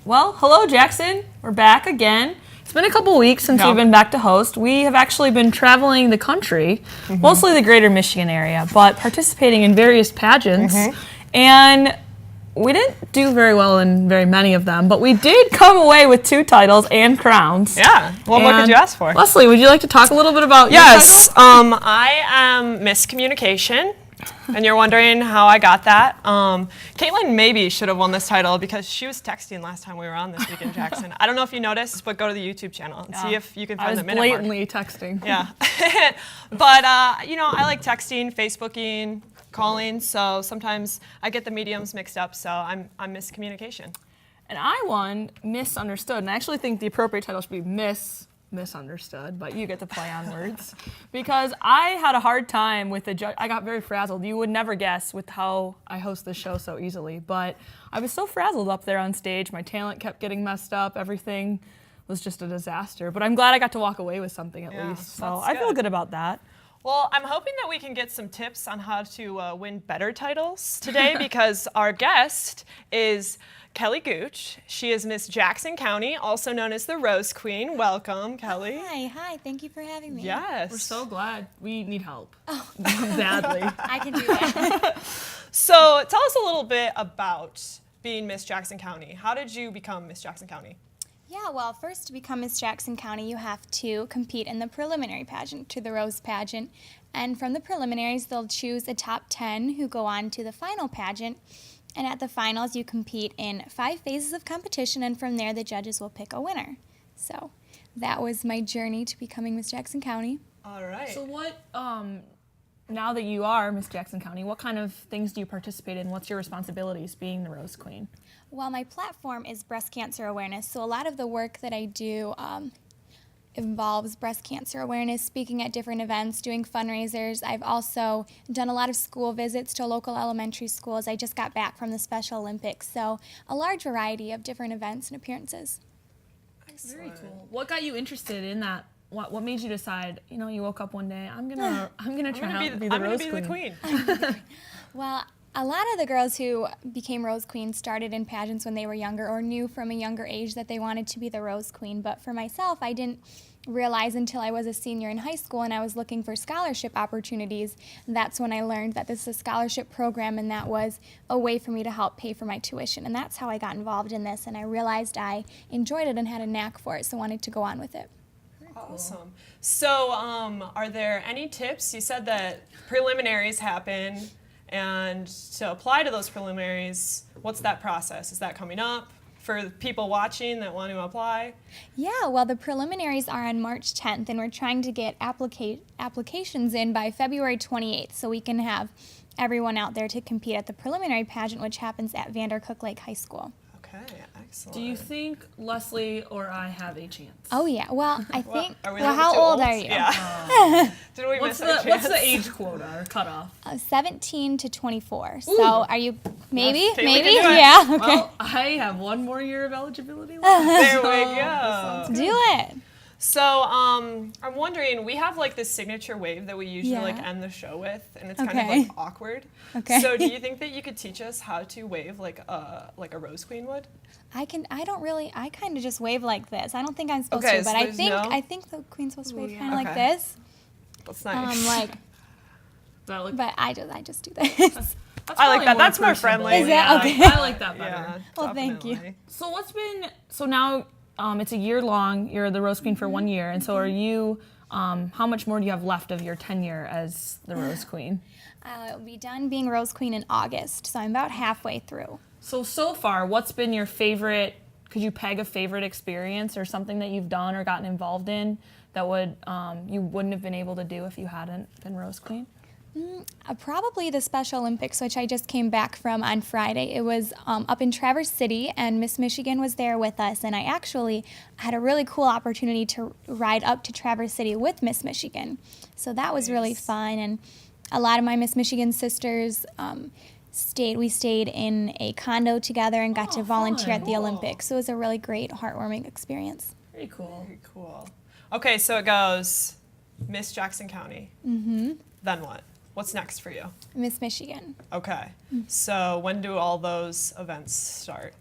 Well, hello, Jackson. We're back again. It's been a couple weeks since we've been back to host. We have actually been traveling the country, mostly the greater Michigan area, but participating in various pageants. And we didn't do very well in very many of them, but we did come away with 2 titles and crowns. Yeah. What more could you ask for? Leslie, would you like to talk a little bit about your Yes. title? I am Miss Communication. And you're wondering how I got that. Caitlin maybe should have won this title because she was texting last time we were on This Week in Jackson. I don't know if you noticed, but go to the YouTube channel and see if you can find the minute mark. I was blatantly texting. Yeah. But, I like texting, Facebooking, calling, so sometimes I get the mediums mixed up, so I'm Miscommunication. And I won Misunderstood, and I actually think the appropriate title should be Misunderstood, but you get to play on words. Because I had a hard time with the judge. I got very frazzled. You would never guess with how I host the show so easily, but I was so frazzled up there on stage. My talent kept getting messed up. Everything was just a disaster. But I'm glad I got to walk away with something at least. So I feel good about that. Well, I'm hoping that we can get some tips on how to win better titles today because our guest is Kelly Gooch. She is Miss Jackson County, also known as the Rose Queen. Welcome, Kelly. Hi, thank you for having me. Yes. We're so glad. We need help. Badly. I can do that. So tell us a little bit about being Miss Jackson County. How did you become Miss Jackson County? Yeah, well, first to become Miss Jackson County, you have to compete in the preliminary pageant to the Rose pageant. And from the preliminaries, they'll choose a top 10 who go on to the final pageant. And at the finals, you compete in 5 phases of competition, and from there, the judges will pick a winner. So that was my journey to becoming Miss Jackson County. All right. So what, now that you are Miss Jackson County, what kind of things do you participate in? What's your responsibilities being the Rose Queen? Well, my platform is breast cancer awareness, so a lot of the work that I do involves breast cancer awareness, speaking at different events, doing fundraisers. I've also done a lot of school visits to local elementary schools. I just got back from the Special Olympics, so a large variety of different events and appearances. Very cool. What got you interested in that? What made you decide, you woke up one day, I'm gonna try out to be the Rose Queen? Well, a lot of the girls who became Rose Queen started in pageants when they were younger or knew from a younger age that they wanted to be the Rose Queen. But for myself, I didn't realize until I was a senior in high school and I was looking for scholarship opportunities. That's when I learned that this is a scholarship program and that was a way for me to help pay for my tuition. And that's how I got involved in this. And I realized I enjoyed it and had a knack for it, so wanted to go on with it. Awesome. So are there any tips? You said that preliminaries happen. And to apply to those preliminaries, what's that process? Is that coming up for people watching that want to apply? Yeah, well, the preliminaries are on March 10th, and we're trying to get applications in by February 28th so we can have everyone out there to compete at the preliminary pageant, which happens at Vandercook Lake High School. Okay, excellent. Do you think Leslie or I have a chance? Oh, yeah. Well, I think, Are we well, how old are you? Yeah. Did we miss our chance? What's the age quota or cutoff? 17 to 24. So are you, maybe? Yes, okay, we Maybe? can do it. Yeah, okay. Well, I have one more year of eligibility left. There we go. Do it. So I'm wondering, we have like this signature wave that we usually like end the show with, and it's kind of like awkward. Okay. So do you think that you could teach us how to wave like a Rose Queen would? I kind of just wave like this. I don't think I'm supposed Okay, to, so but there's I think the queen's supposed to wave kind of like this. That's nice. But I just do this. I like that. That's more friendly. Is that okay? I like that better. Yeah, Well, thank you. definitely. So now it's a year long. You're the Rose Queen for 1 year, and so are you. How much more do you have left of your tenure as the Rose Queen? I'll be done being Rose Queen in August, so I'm about halfway through. So far, what's been your favorite? Could you peg a favorite experience or something that you've done or gotten involved in that would you wouldn't have been able to do if you hadn't been Rose Queen? Probably the Special Olympics, which I just came back from on Friday. It was up in Traverse City, and Miss Michigan was there with us, and I actually had a really cool opportunity to ride up to Traverse City with Miss Michigan. So that was really fun, and a lot of my Miss Michigan sisters we stayed in a condo together and got to volunteer at the Olympics. So it was a really great, heartwarming experience. Very cool. Very cool. Okay, so it goes Miss Jackson County. Mm-hmm. Then what? What's next for you? Miss Michigan. Okay. So when do all those events start?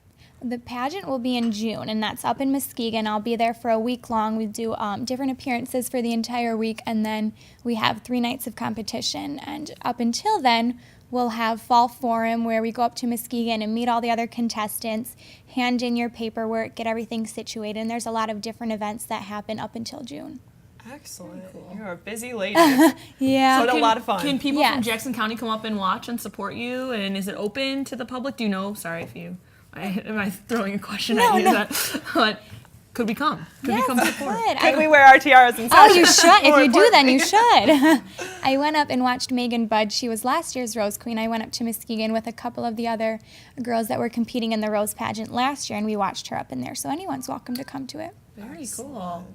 The pageant will be in June, and that's up in Muskegon. I'll be there for a week long. We do different appearances for the entire week, and then we have 3 nights of competition. And up until then, we'll have Fall Forum, where we go up to Muskegon and meet all the other contestants, hand in your paperwork, get everything situated. And there's a lot of different events that happen up until June. Excellent. You're a busy lady. Yeah. So a lot of fun. Can people from Yes. Jackson County come up and watch and support you? And is it open to the public? Do you know? Sorry if you, am I throwing a question at you? But could we come? Could we come Yes, support? good. Could we wear our tiaras and Oh, sashes? you should. If More you do, then importantly. you should. I went up and watched Megan Budd. She was last year's Rose Queen. I went up to Muskegon with a couple of the other girls that were competing in the Rose pageant last year, and we watched her up in there. So anyone's welcome to come to it. Very cool.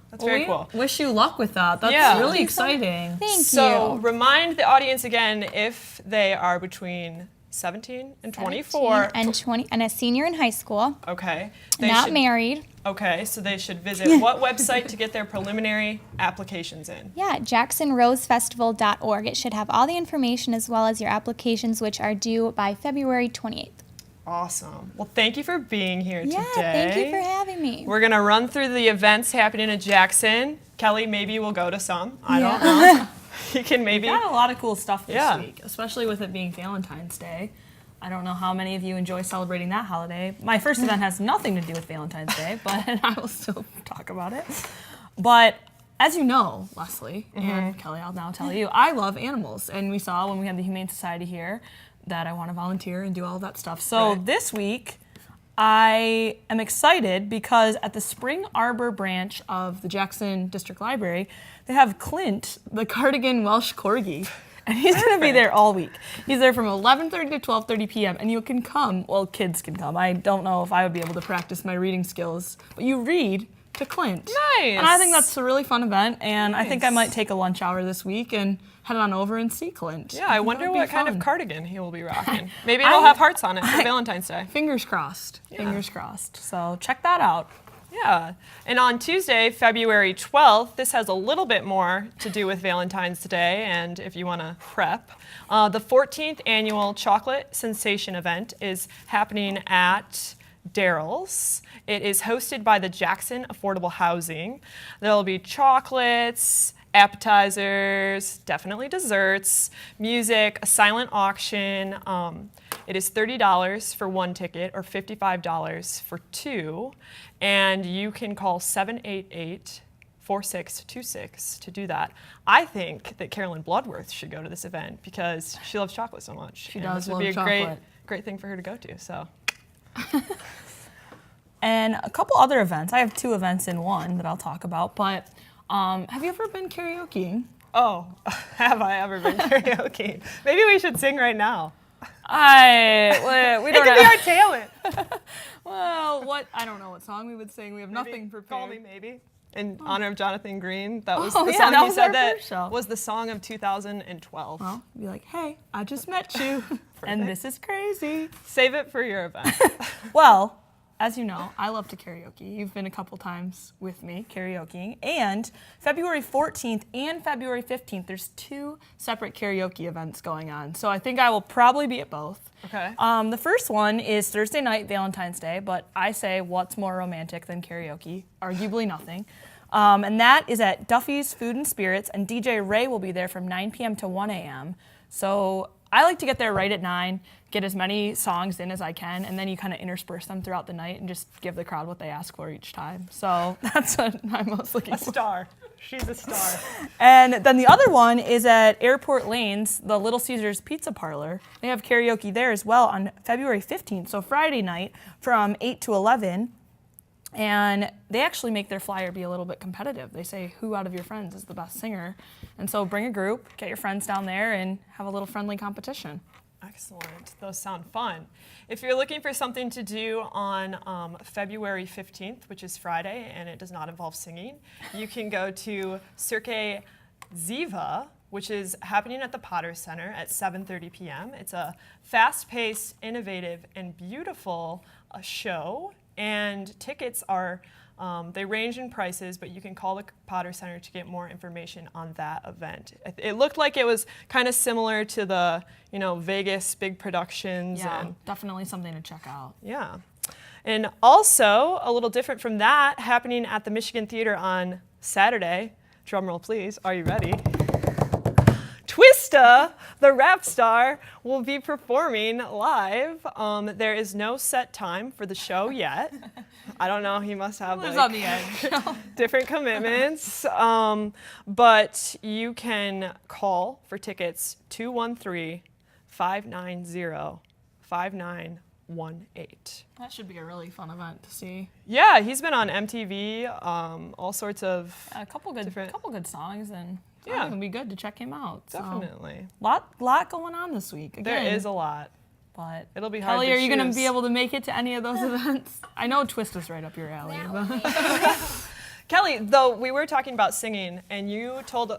That's very Well, cool. we wish you luck with that. That's Yeah. really exciting. Thank So you. remind the audience again if they are between 17 and 24. 17 and 20, and a senior in high school, Okay. They not should- married. Okay, so they should visit what website to get their preliminary applications in? Yeah, jacksonrosefestival.org. It should have all the information as well as your applications, which are due by February 28th. Awesome. Well, thank you for being here Yeah, today. thank you for having me. We're going to run through the events happening in Jackson. Kelly, maybe we'll go to some. I don't Yeah. know. You can maybe. Got a lot of cool stuff this Yeah. week, especially with it being Valentine's Day. I don't know how many of you enjoy celebrating that holiday. My first event has nothing to do with Valentine's Day, but I will still talk about it. But as you know, Leslie and Kelly, I'll now tell you, I love animals. And we saw when we had the Humane Society here that I want to volunteer and do all of that stuff. So Right. this week, I am excited because at the Spring Arbor branch of the Jackson District Library, they have Clint, the Cardigan Welsh Corgi. And he's going to be there all week. He's there from 11:30 to 12:30 p.m. And you can come, well, kids can come. I don't know if I would be able to practice my reading skills, but you read to Clint. Nice. And I think that's a really fun event. And I think I Nice. might take a lunch hour this week and head on over and see Clint. Yeah, I wonder That would be what kind of fun. cardigan he will be rocking. Maybe it'll have hearts on it for Valentine's Day. Fingers crossed. Fingers crossed. So check that out. Yeah. And on Tuesday, February 12th, this has a little bit more to do with Valentine's Day, and if you want to prep, the 14th annual Chocolate Sensation event is happening at Daryl's. It is hosted by the Jackson Affordable Housing. There will be chocolates, appetizers, definitely desserts, music, a silent auction. It is $30 for 1 ticket or $55 for 2. And you can call 788-4626 to do that. I think that Carolyn Bloodworth should go to this event because she loves chocolate so much. She and does this would be a love great, chocolate. great thing for her to go to. So And a couple other events. I have 2 events in one that I'll talk about. But have you ever been karaokeing? oh, have I ever been karaoke? Maybe we should sing right now. We It don't could be have. our talent. Well, what? I don't know what song we would sing. We have nothing Maybe prepared. Call me maybe. In honor of Jonathan Green. That was Oh, the yeah, song that he was said our that first show. was the song of 2012. Well, be like, hey, I just met you, and this is crazy. Save it for your event. Well, as you know, I love to karaoke. You've been a couple times with me karaokeing. And February 14th and February 15th, there's 2 separate karaoke events going on. So I think I will probably be at both. Okay. The first one is Thursday night, Valentine's Day, but I say what's more romantic than karaoke? Arguably nothing. And that is at Duffy's Food and Spirits, and DJ Ray will be there from 9 p.m. to 1 a.m. So I like to get there right at 9, get as many songs in as I can, and then you kind of intersperse them throughout the night and just give the crowd what they ask for each time. So that's what I'm most looking A for. star. She's a star. And then the other one is at Airport Lanes, the Little Caesars Pizza Parlor. They have karaoke there as well on February 15th, so Friday night from 8 to 11. And they actually make their flyer be a little bit competitive. They say, who out of your friends is the best singer? And so bring a group, get your friends down there, and have a little friendly competition. Excellent. Those sound fun. If you're looking for something to do on February 15th, which is Friday, and it does not involve singing, you can go to Cirque Ziva, which is happening at the Potter Center at 7:30 p.m. It's a fast-paced, innovative, and beautiful show, and tickets are they range in prices, but you can call the Potter Center to get more information on that event. It looked like it was kind of similar to the, Vegas big productions. Yeah, And definitely something to check out. yeah. And also, a little different from that, happening at the Michigan Theater on Saturday. Drumroll, please. Are you ready? Twista, the rap star, will be performing live. There is no set time for the show yet. I don't know. He must have Lives like, on the edge. different commitments. But you can call for tickets 213-590-5918. That should be a really fun event to see. Yeah, he's been on MTV, all sorts of. A couple good songs, and I Yeah. think it'd be good to check him out. So, Definitely. lot going on this week. Again, There is a lot. but It'll be hard Kelly, to are you going to choose. be able to make it to any of those events? I know Twista's right up your alley. That But way. Kelly, though, we were talking about singing, and you told,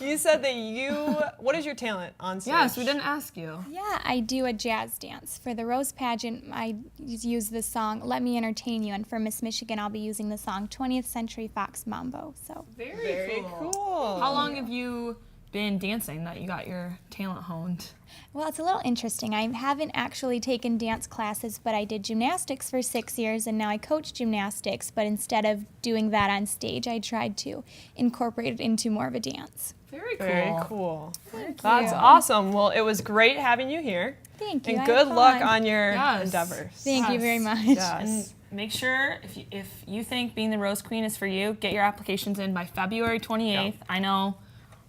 you said that what is your talent on stage? yes, we didn't ask you. Yeah, I do a jazz dance. For the Rose Pageant, I use the song Let Me Entertain You, and for Miss Michigan, I'll be using the song 20th Century Fox Mambo. So Very cool. How long have you been dancing that you got your talent honed? Well, it's a little interesting. I haven't actually taken dance classes, but I did gymnastics for 6 years, and now I coach gymnastics. But instead of doing that on stage, I tried to incorporate it into more of a dance. Very cool. Very cool. Thank That's you. awesome. Well, it was great having you here. Thank you. And I good had luck fun. on your Yes. endeavors. Thank you Yes. very much. Yes. And make sure if you think being the Rose Queen is for you, get your applications in by February 28th. I know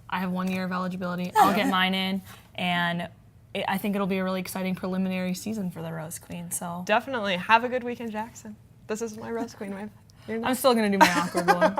I have 1 year of eligibility. I'll get mine in, and I think it'll be a really exciting preliminary season for the Rose Queen. So Definitely. Have a good weekend, Jackson. This is my Rose Queen wave. You're I'm still gonna do my awkward one.